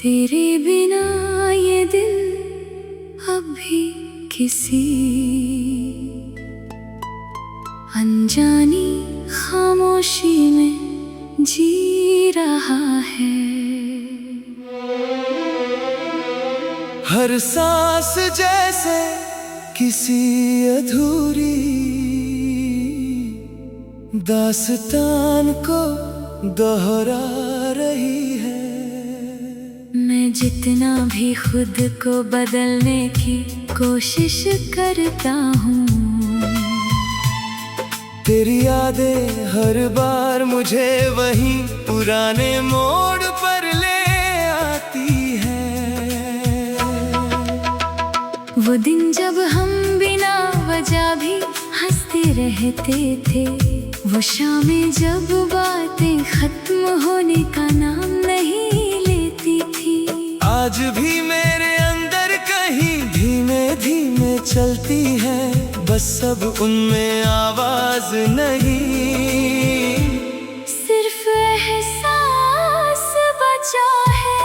तेरे बिना ये दिल अब भी किसी अनजानी खामोशी में जी रहा है। हर सांस जैसे किसी अधूरी दास्तान को दोहरा रही है। मैं जितना भी खुद को बदलने की कोशिश करता हूँ, तेरी यादें हर बार मुझे वही पुराने मोड़ पर ले आती है। वो दिन जब हम बिना वजह भी हंसते रहते थे, वो शामें जब बातें खत्म होने का नाम नहीं लेती थी। आज भी मेरे अंदर कहीं धीमे धीमे चलती है, बस अब उनमें आवाज नहीं, सिर्फ एहसास बचा है।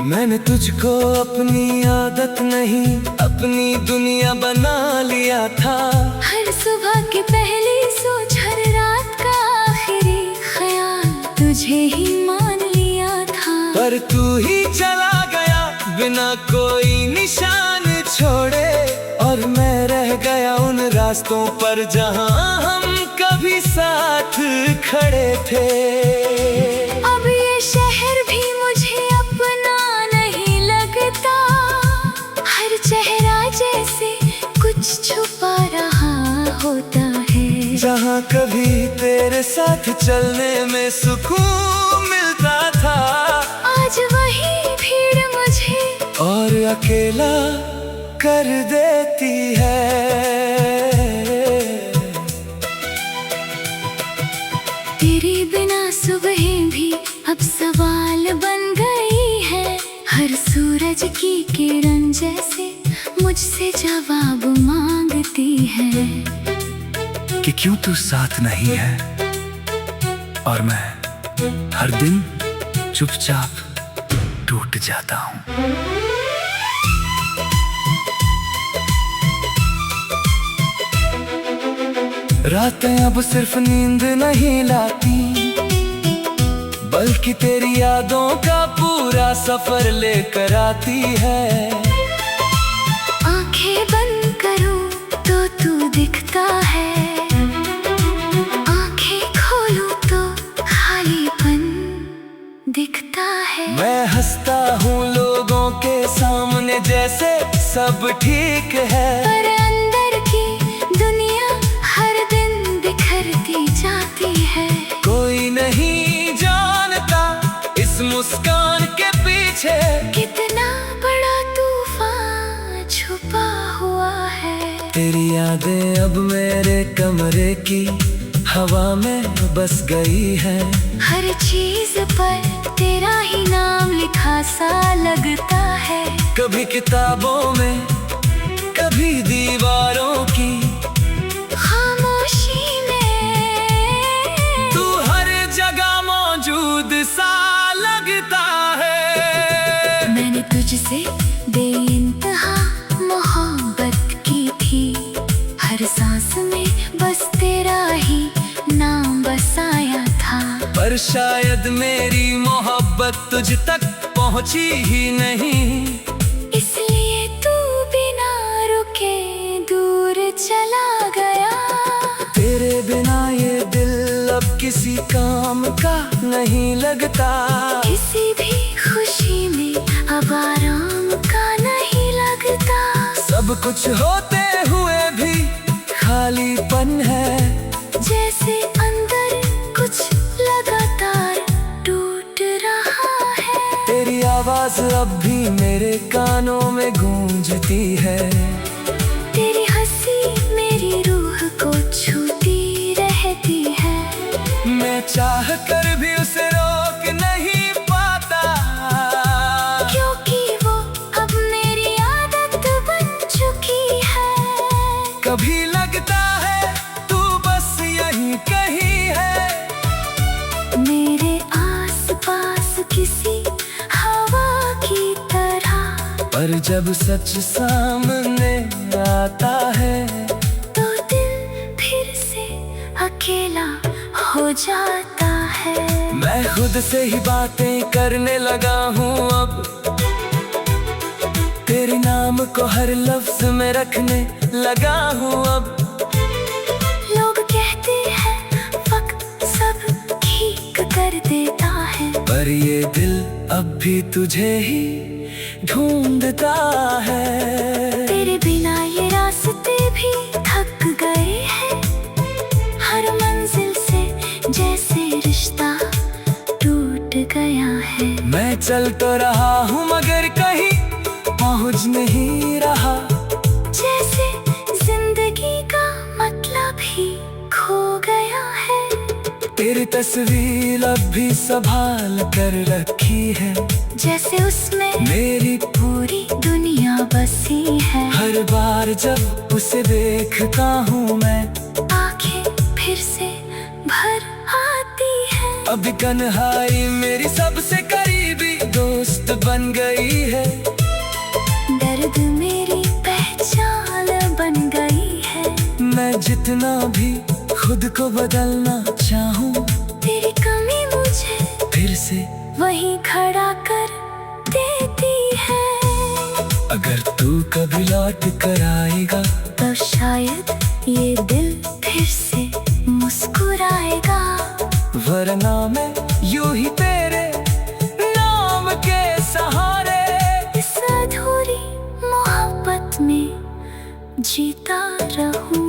मैंने तुझको अपनी आदत नहीं अपनी दुनिया बना लिया था। हर सुबह की पहली सोच, हर रात का आखिरी ख्याल तुझे ही मान लिया था। पर तू ही चला गया बिना कोई निशान छोड़े, और मैं रह गया उन रास्तों पर जहां हम कभी साथ खड़े थे। अब ये शहर भी मुझे अपना नहीं लगता, हर चेहरा जैसे कुछ छुपा रहा होता है। जहां कभी तेरे साथ चलने में सुकून मिलता था, आज वही भीड़ मुझे और अकेला कर देती है। तेरे बिना सुबह भी अब सवाल बन गई है, हर सूरज की किरण जैसे मुझसे जवाब मांगती है कि क्यों तू साथ नहीं है, और मैं हर दिन चुपचाप टूट जाता हूँ। रातें अब सिर्फ नींद नहीं लाती, बल्कि तेरी यादों का पूरा सफर लेकर आती है। आंखें बंद करूं तो तू दिखता है, आंखें खोलूं तो खालीपन दिखता है। मैं हंसता हूँ लोगों के सामने जैसे सब ठीक है, पर अंदर की दुनिया हर दिन बिखरती जाती है। कोई नहीं जानता इस मुस्कान के पीछे कितना बड़ा तूफान छुपा हुआ है। तेरी यादें अब मेरे कमरे की हवा में बस गई है। हर चीज पर तेरा ही नाम लिखा सा लगता है, कभी किताबों में कभी दीवारों की खामोशी में तू हर जगह मौजूद सा लगता है। मैंने तुझसे बेइंतहा मोहब्बत की थी, हर सांस में बस तेरा ही नाम बसाया था। पर शायद मेरी मोहब्बत तुझ तक पहुंची ही नहीं, इसलिए तू बिना रुके दूर चला गया। तेरे बिना ये दिल अब किसी काम का नहीं लगता, किसी भी खुशी में अब आराम का नहीं लगता। सब कुछ होते हुए भी खालीपन है, जैसे अंदर कुछ लगातार टूट रहा है। तेरी आवाज अब भी मेरे कानों में गूंजती है, तेरी हंसी मेरी रूह को छूती रहती है। मैं चाह कर भी उसे रोक नहीं पाता, क्योंकि वो अब मेरी आदत बन चुकी है। कभी लगता है तू बस यहीं कहीं है, मेरे आस पास किसी पर जब सच सामने आता है तो दिल फिर से अकेला हो जाता है। मैं खुद से ही बातें करने लगा हूँ अब, तेरे नाम को हर लफ्ज में रखने लगा हूँ अब। लोग कहते हैं वक्त सब ठीक कर देता है, पर ये दिल अब भी तुझे ही ढूंढता है। तेरे बिना ये रास्ते भी थक गए हैं, हर मंजिल से जैसे रिश्ता टूट गया है। मैं चल तो रहा हूँ मगर कहीं पहुँच नहीं रहा, जैसे जिंदगी का मतलब ही खो गया है। तेरी तस्वीर अब भी संभाल कर रखी है, जैसे उसमें मेरी पूरी दुनिया बसी है। हर बार जब उसे देखता हूँ मैं, आंखें फिर से भर आती है। अभी कन्हाई मेरी सबसे करीबी दोस्त बन गई है। दर्द मेरी पहचान बन गई है। मैं जितना भी खुद को बदलना चाहूँ, तेरी कमी मुझे फिर से वहीं खड़ा कर देती है। अगर तू कभी लौट कर आएगा तो शायद ये दिल फिर से मुस्कुराएगा, वरना मैं यूं ही तेरे नाम के सहारे इस अधूरी मोहब्बत में जीता रहूंगा।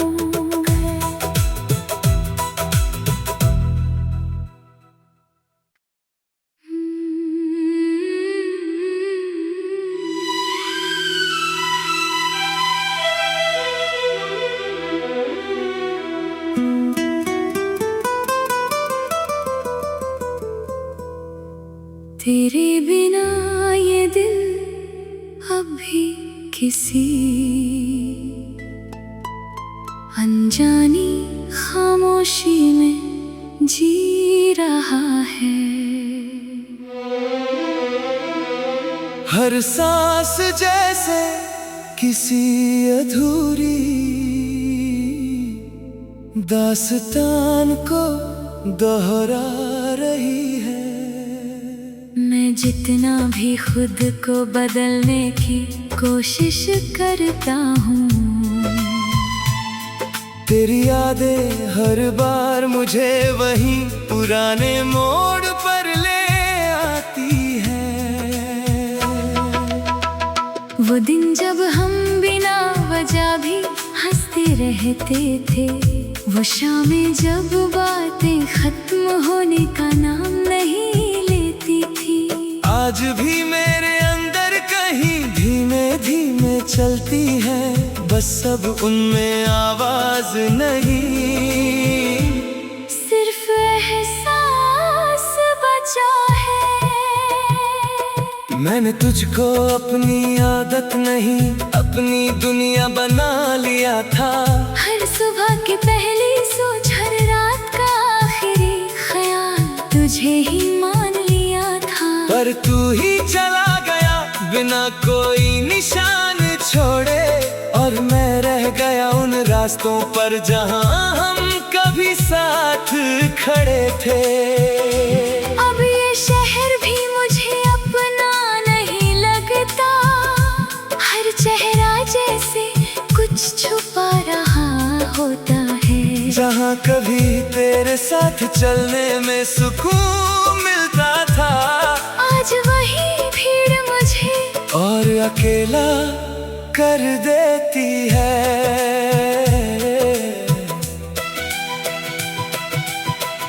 तेरे बिना ये दिल अब भी किसी अनजानी खामोशी में जी रहा है। हर सांस जैसे किसी अधूरी दास्तान को दोहरा रही है। मैं जितना भी खुद को बदलने की कोशिश करता हूँ, तेरी यादें हर बार मुझे वही पुराने मोड़ पर ले आती है। वो दिन जब हम बिना वजह भी हंसते रहते थे, वो शामें जब बातें खत्म होने का नाम नहीं लेती थी। आज भी मेरे अंदर कहीं धीमे धीमे चलती है, बस अब उनमें आवाज नहीं, सिर्फ एहसास बचा है। मैंने तुझको अपनी आदत नहीं अपनी दुनिया बना लिया था। हर सुबह की पहली सोच, हर रात का आखिरी ख्याल तुझे ही मान लिया था। पर तू ही चला गया बिना कोई निशान छोड़े, और मैं रह गया उन रास्तों पर जहां हम कभी साथ खड़े थे। अब ये शहर भी मुझे अपना नहीं लगता, हर चेहरा जैसे कुछ छुपा रहा होता है। जहां कभी तेरे साथ चलने में सुकून मिलता था, आज वही भीड़ मुझे और अकेला कर देती है।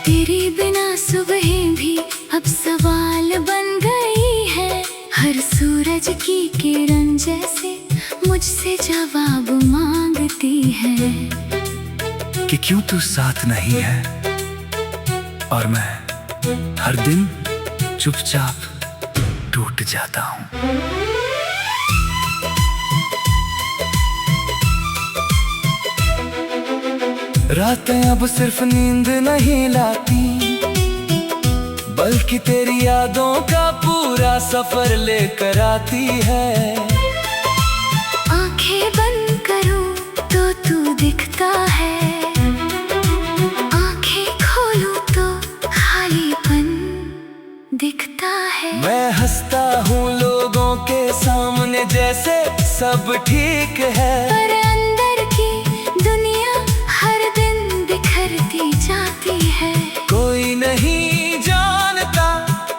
तेरे बिना सुबह भी अब सवाल बन गई है, हर सूरज की किरण जैसे मुझसे जवाब मांगती है कि क्यों तू साथ नहीं है, और मैं हर दिन चुपचाप टूट जाता हूँ। रातें अब सिर्फ नींद नहीं लाती, बल्कि तेरी यादों का पूरा सफर लेकर आती है। आंखें बंद करूं तो तू दिखता है, आंखें खोलूं तो खालीपन दिखता है। मैं हंसता हूँ लोगों के सामने जैसे सब ठीक है, पर अंदर की दुनिया हर दिन बिखरती जाती है। कोई नहीं जानता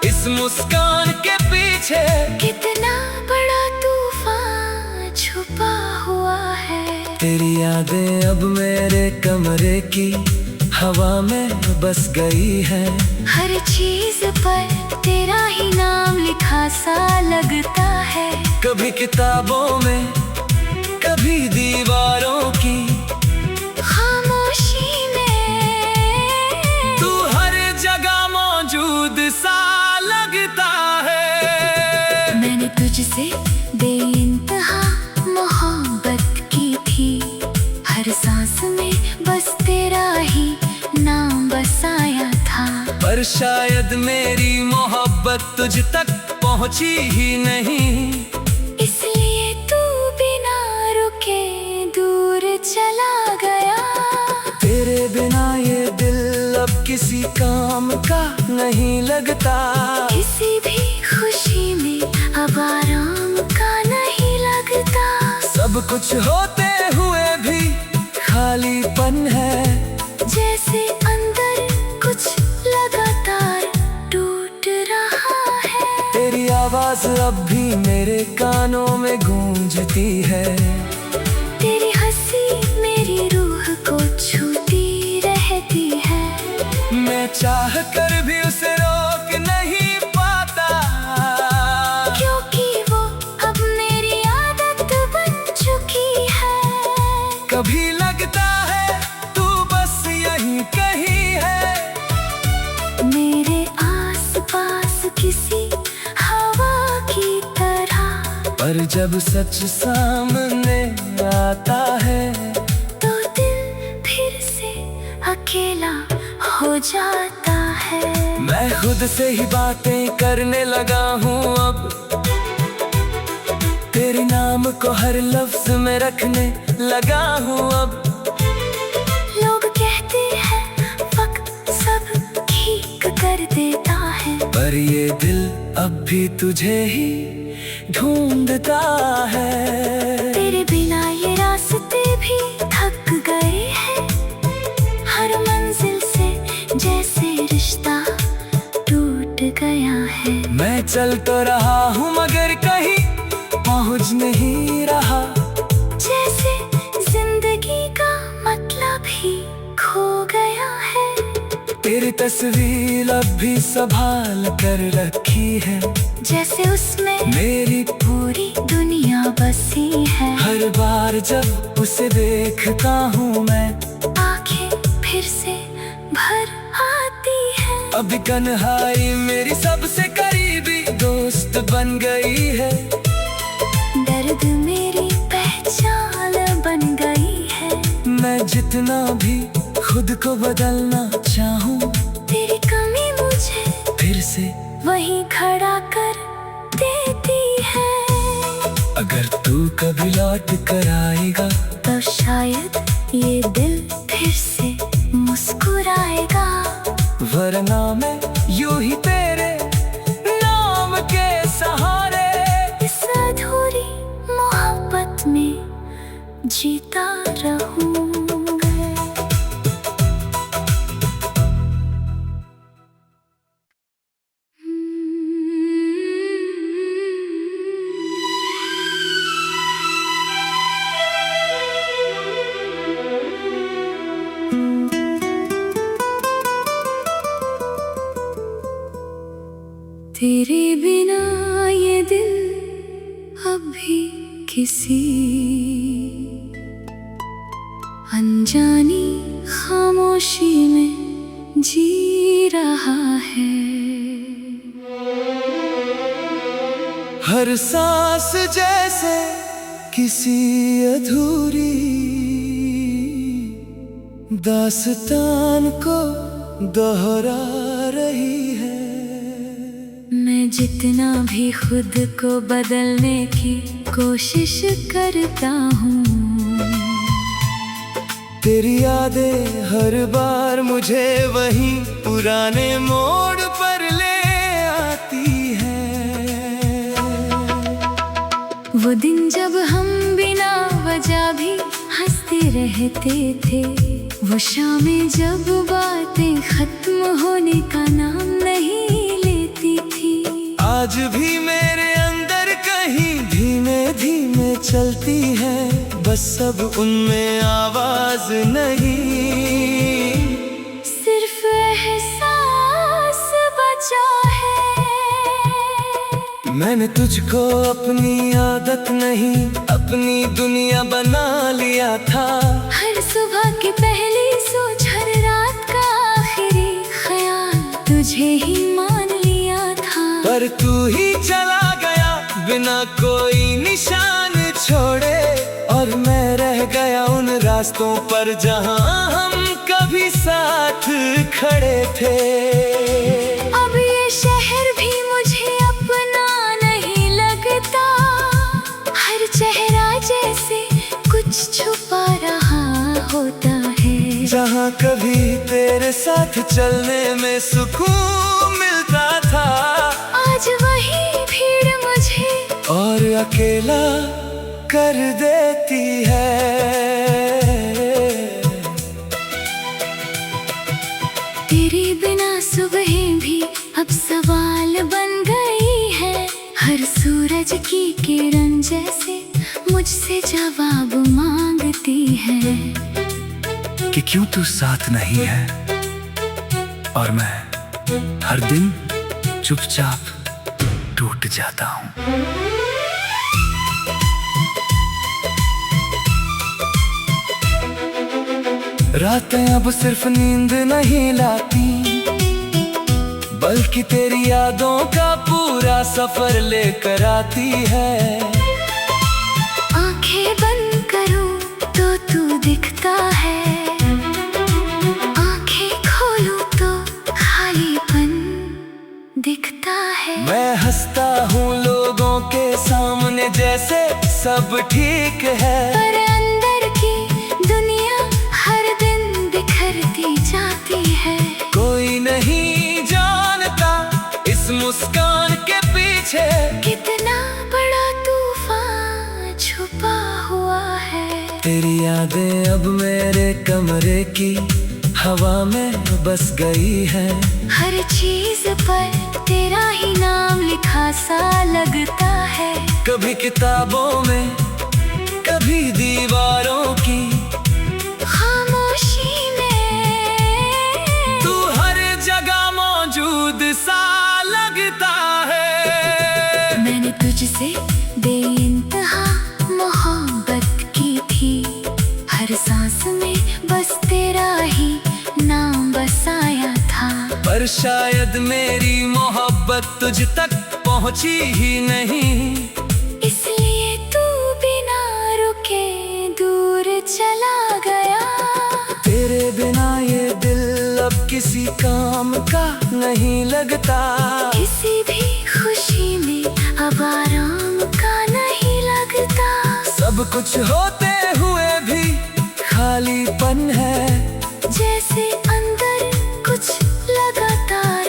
इस मुस्कान के पीछे कितना बड़ा तूफान छुपा हुआ है। तेरी यादें अब मेरे कमरे की हवा में बस गई है। हर चीज पर तेरा ही नाम लिखा सा लगता है। कभी किताबों में, कभी दीवारों की खामोशी में तू हर जगह मौजूद सा लगता है। मैंने तुझसे बेइंतहा मोहब्बत की थी, हर सांस में बस तेरा ही नाम बसाया था। पर शायद मेरी मोहब्बत तुझ तक पहुंची ही नहीं, इसलिए तू बिना रुके दूर चला गया। तेरे बिना ये दिल अब किसी काम का नहीं लगता, किसी भी खुशी में अब आराम का नहीं लगता। सब कुछ होते हुए भी खालीपन है, जैसे अंदर कुछ लगातार टूट रहा है। तेरी आवाज अब भी मेरे कानों में गूंजती है। तेरी हंसी मेरी रूह को छूती रहती है। मैं चाह कर भी उसे रोक नहीं पाता, क्योंकि वो अब मेरी आदत बन चुकी है। कभी लगता है तू बस यहीं कहीं है, मेरे आसपास किसी हवा की तरह। पर जब सच सामने आता है तो दिल फिर से अकेला हो जाता है। मैं खुद से ही बातें करने लगा हूँ अब, तेरे नाम को हर लफ्ज में रखने लगा हूँ अब। लोग कहते हैं वक्त सब ठीक कर देता है, पर ये दिल अब भी तुझे ही ढूंढता है। तेरे बिना ये रास्ते भी थक गए हैं। हर मंजिल से जैसे रिश्ता टूट गया है। मैं चल तो रहा हूँ मगर कहीं पहुँच नहीं रहा, जैसे जिंदगी का मतलब ही खो गया है। तेरी तस्वीर अब भी संभाल कर रखी है, जैसे उसमें मेरी पूरी दुनिया बसी है। हर बार जब उसे देखता हूँ मैं, आंखें फिर से भर आती है। अब कन्हाई मेरी सबसे करीबी दोस्त बन गई है। दर्द मेरी पहचान बन गई है। मैं जितना भी खुद को बदलना चाहूँ, तेरी कमी मुझे फिर से वहीं खड़ा कर देती है। अगर तू कभी लौट कर आएगा तो शायद ये दिल फिर से मुस्कुराएगा। वरना मैं यूं ही तेरे नाम के सहारे इस अधूरी मोहब्बत में जीता रहूंगा। तेरे बिना ये दिल अब भी किसी अनजानी खामोशी में जी रहा है। हर सांस जैसे किसी अधूरी दास्तान को दोहरा रही है। जितना भी खुद को बदलने की कोशिश करता हूँ, तेरी यादें हर बार मुझे वहीं पुराने मोड़ पर ले आती है। वो दिन जब हम बिना वजह भी हंसते रहते थे, वो शामें जब बातें खत्म होने का नाम नहीं लेती थी। आज भी मेरे अंदर कहीं धीमे धीमे चलती है, बस सब उनमें आवाज नहीं, सिर्फ एहसास बचा है। मैंने तुझको अपनी आदत नहीं अपनी दुनिया बना लिया था। हर सुबह की पहली सोच, हर रात का आखिरी ख्याल तुझे ही मान लिया था। पर तू ही चला गया बिना कोई निशान छोड़े, और मैं रह गया उन रास्तों पर जहां हम कभी साथ खड़े थे। अब ये शहर भी मुझे अपना नहीं लगता, हर चेहरा जैसे कुछ छुपा रहा होता है। जहां कभी तेरे साथ चलने में सुकून मिलता था, आज वही भीड़ मुझे और अकेला कर देती है। तेरे बिना सुबह भी अब सवाल बन गई है, हर सूरज की किरण जैसे मुझसे जवाब मांगती है कि क्यों तू साथ नहीं है, और मैं हर दिन चुपचाप टूट जाता हूँ। रातें अब सिर्फ नींद नहीं लाती, बल्कि तेरी यादों का पूरा सफर लेकर आती है। आंखें बंद करूं तो तू दिखता है, आंखें खोलूं तो खालीपन दिखता है। मैं हंसता हूँ लोगों के सामने जैसे सब ठीक है, पर अंदर की दुनिया हर दिन बिखरती जाती है। कोई नहीं जानता इस मुस्कान के पीछे कितना बड़ा तूफान छुपा हुआ है। तेरी यादें अब मेरे कमरे की हवा में बस गई है, हर चीज पर तेरा ही नाम लिखा सा लगता है। कभी किताबों में कभी दीवारों की खामोशी में तू हर जगह मौजूद सा लगता है। मैंने तुझसे बेइंतहा मोहब्बत की थी, हर सांस में बस तेरा ही नाम बसाया था। पर शायद मेरी मोहब्बत तुझ तक पहुंची ही नहीं, इसलिए तू बिना रुके दूर चला गया। तेरे बिना ये दिल अब किसी काम का नहीं लगता, किसी भी खुशी में अब आराम का नहीं लगता। सब कुछ होते हुए भी खालीपन है, जैसे अंदर कुछ लगातार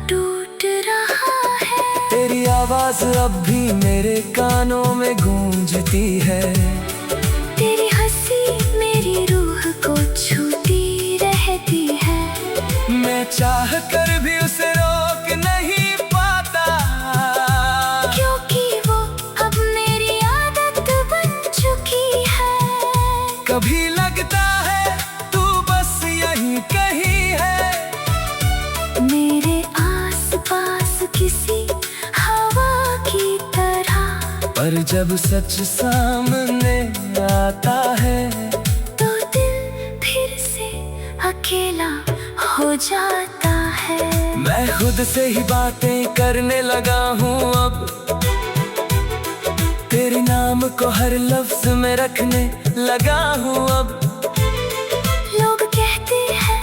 टूट रहा है। तेरी आवाज अब भी मेरे कानों में गूंजती है, तेरी हंसी मेरी रूह को छूती रहती है। मैं चाह कर भी उसे रोक नहीं पाता, क्योंकि वो अब मेरी आदत बन चुकी है। कभी लगता है तू बस यहीं कहीं है, मेरे आसपास किसी हवा की तरह। पर जब सच सामने आता है तो दिल फिर से अकेला हो जाता है। मैं खुद से ही बातें करने लगा हूँ अब, तेरे नाम को हर लफ्ज में रखने लगा हूँ अब। लोग कहते हैं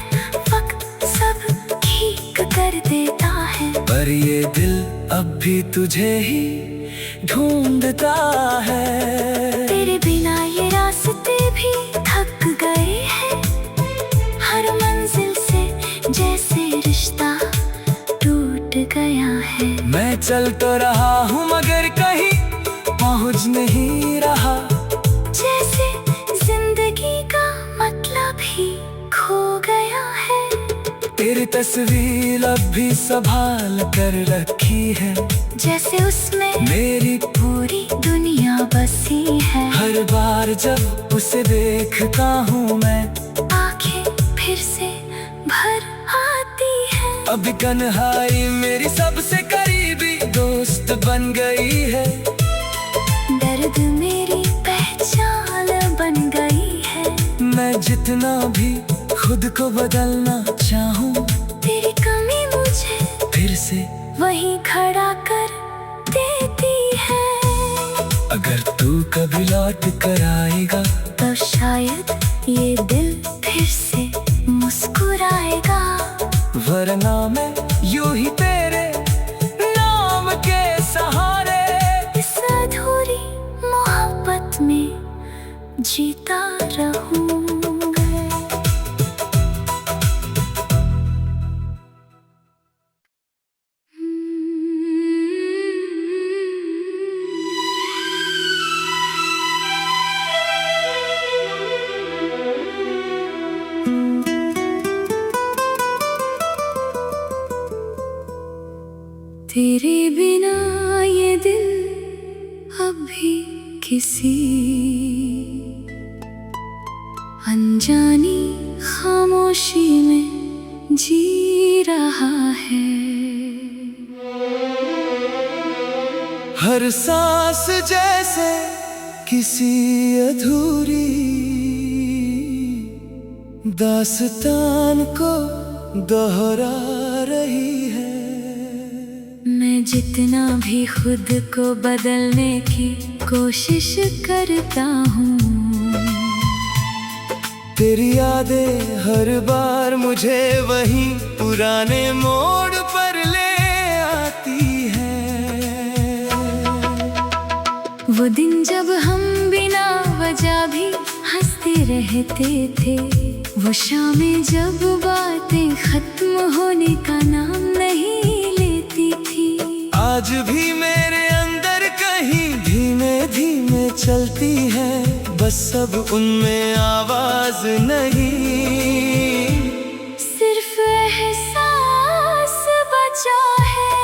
वक्त सब ठीक कर देता है, पर पर ये दिल अब भी तुझे ही ढूंढता है। तेरे बिना ये रास्ते भी थक गए हैं, हर मंजिल से जैसे रिश्ता टूट गया है। मैं चल तो रहा हूँ मगर कहीं पहुँच नहीं रहा, जैसे जिंदगी का मतलब ही खो गया है। तेरी तस्वीर अब भी संभाल कर रखी है, जैसे उसमें मेरी पूरी दुनिया बसी है। हर बार जब उसे देखता हूँ मैं, आंखें फिर से भर आती है। अब कन्हाई मेरी सबसे करीबी दोस्त बन गई है। दर्द मेरी पहचान बन गई है। मैं जितना भी खुद को बदलना चाहूँ, तेरी कमी मुझे फिर से वही खड़ा कर देती है। अगर तू कभी लौट कर आएगा, तो शायद ये दिल फिर से मुस्कुराएगा। वरना मैं यूं ही तेरे नाम के सहारे इस अधूरी मोहब्बत में जीता रहूंगा। तेरे बिना ये दिल अब भी किसी अनजानी खामोशी में जी रहा है। हर सांस जैसे किसी अधूरी दास्तान को दोहरा रही है। मैं जितना भी खुद को बदलने की कोशिश करता हूँ, तेरी यादें हर बार मुझे वही पुराने मोड़ पर ले आती है। वो दिन जब हम बिना वजह भी हंसते रहते थे, वो शामें जब बातें खत्म होने का नाम नहीं लेती थी। आज भी मेरे अंदर कहीं धीमे धीमे चलती है, बस अब उनमें आवाज नहीं, सिर्फ एहसास बचा है।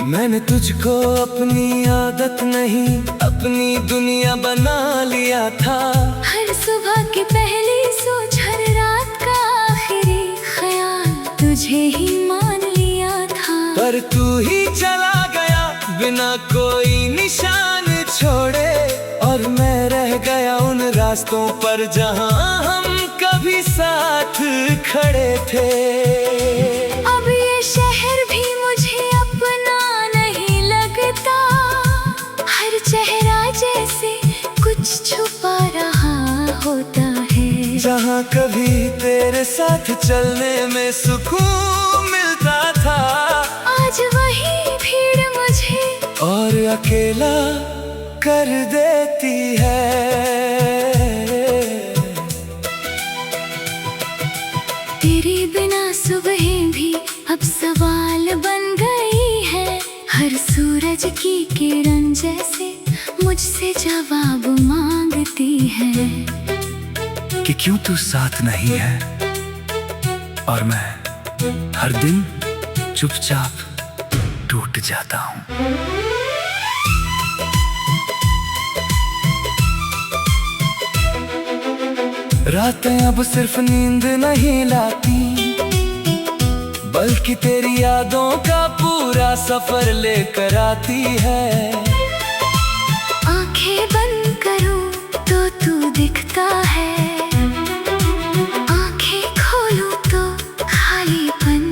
मैंने तुझको अपनी आदत नहीं, अपनी दुनिया बना लिया था। हर सुबह की पहली सोच, हर रात का आखिरी ख्याल तुझे ही मान लिया था। पर तू ही चला गया बिना कोई निशान छोड़े, और मैं रह गया उन रास्तों पर जहां हम कभी साथ खड़े थे। अब ये शहर भी मुझे अपना नहीं लगता, हर चेहरा जैसे कुछ छुपा रहा होता है। जहां कभी तेरे साथ चलने में सुकून मिलता था, आज वही भीड़ मुझे और अकेला कर देती है। तेरे बिना सुबह भी अब सवाल बन गई है, हर सूरज की किरण जैसे मुझसे जवाब मांगती है कि क्यों तू साथ नहीं है, और मैं हर दिन चुपचाप टूट जाता हूँ। रातें अब सिर्फ नींद नहीं लाती, बल्कि तेरी यादों का पूरा सफर लेकर आती है। आंखें बंद करूं तो तू दिखता है, आंखें खोलूं तो खालीपन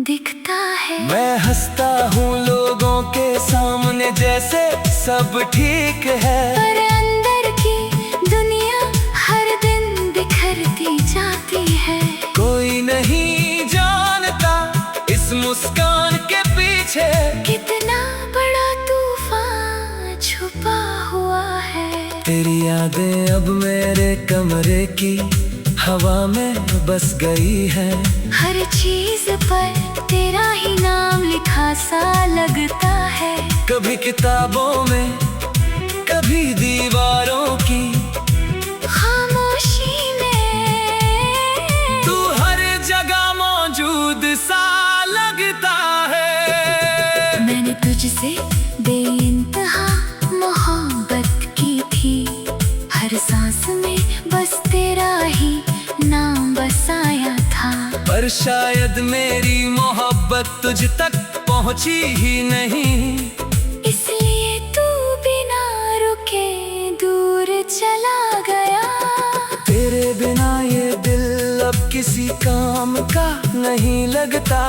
दिखता है। मैं हंसता हूँ लोगों के सामने जैसे सब ठीक है, पर अंदर की दुनिया हर दिन बिखरती जाती है। कोई नहीं जानता इस आसमान के पीछे कितना बड़ा तूफान छुपा हुआ है। तेरी यादें अब मेरे कमरे की हवा में बस गई है। हर चीज पर तेरा ही नाम लिखा सा लगता है। कभी किताबों में, कभी दीवारों की खामोशी में तू हर जगह मौजूद सा लगता है। मैंने तुझसे बेइंतहा मोहब्बत की थी। हर सांस में बस तेरा ही नाम बसाया था। पर शायद मेरी मोहब्बत तुझ तक पहुंची ही नहीं। इसलिए तू बिना रुके दूर चला गया। तेरे बिना ये दिल अब किसी काम का नहीं लगता।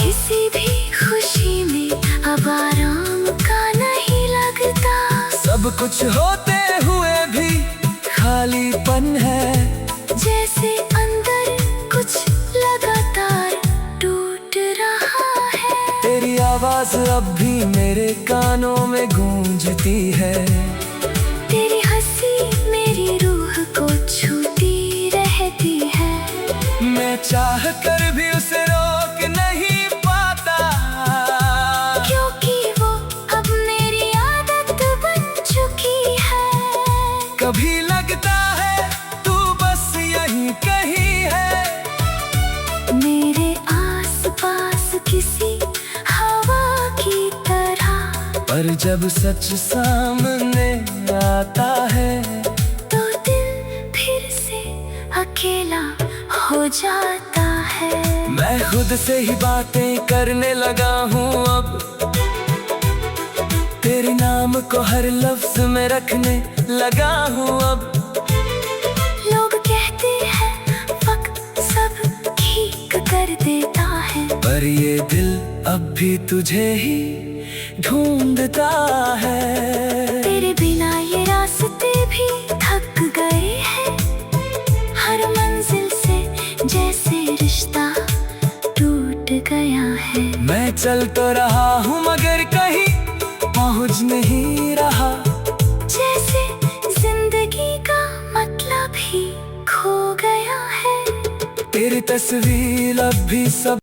किसी भी खुशी में अब आराम का नहीं लगता। सब कुछ होते हुए भी खालीपन है। जैसे अंदर कुछ लगातार टूट रहा है। तेरी आवाज अब भी मेरे कानों में गूंजती है। तेरी हंसी मेरी रूह को छूती रहती है। मैं चाह कर भी उसे रोक नहीं पाता। क्योंकि वो अब मेरी आदत बन चुकी है। कभी लगता है तू बस यहीं कहीं है। मेरे आसपास किसी हवा की तरह। पर जब सच सामने आता है तो दिल फिर से अकेला हो जाता है। मैं खुद से ही बातें करने लगा हूँ अब। तेरे नाम को हर लफ्ज में रखने लगा हूँ अब। लोग कहते हैं वक्त सब ठीक कर देता है। पर ये दिल अब भी तुझे ही ढूंढता है। तेरे बिना ये रास्ते भी थक गए हैं। हर मंजिल से जैसे रिश्ता टूट गया है। मैं चल तो रहा हूँ मगर कहीं पहुँच नहीं रहा। जैसे जिंदगी का मतलब ही खो गया है। तेरी तस्वीर अब भी सब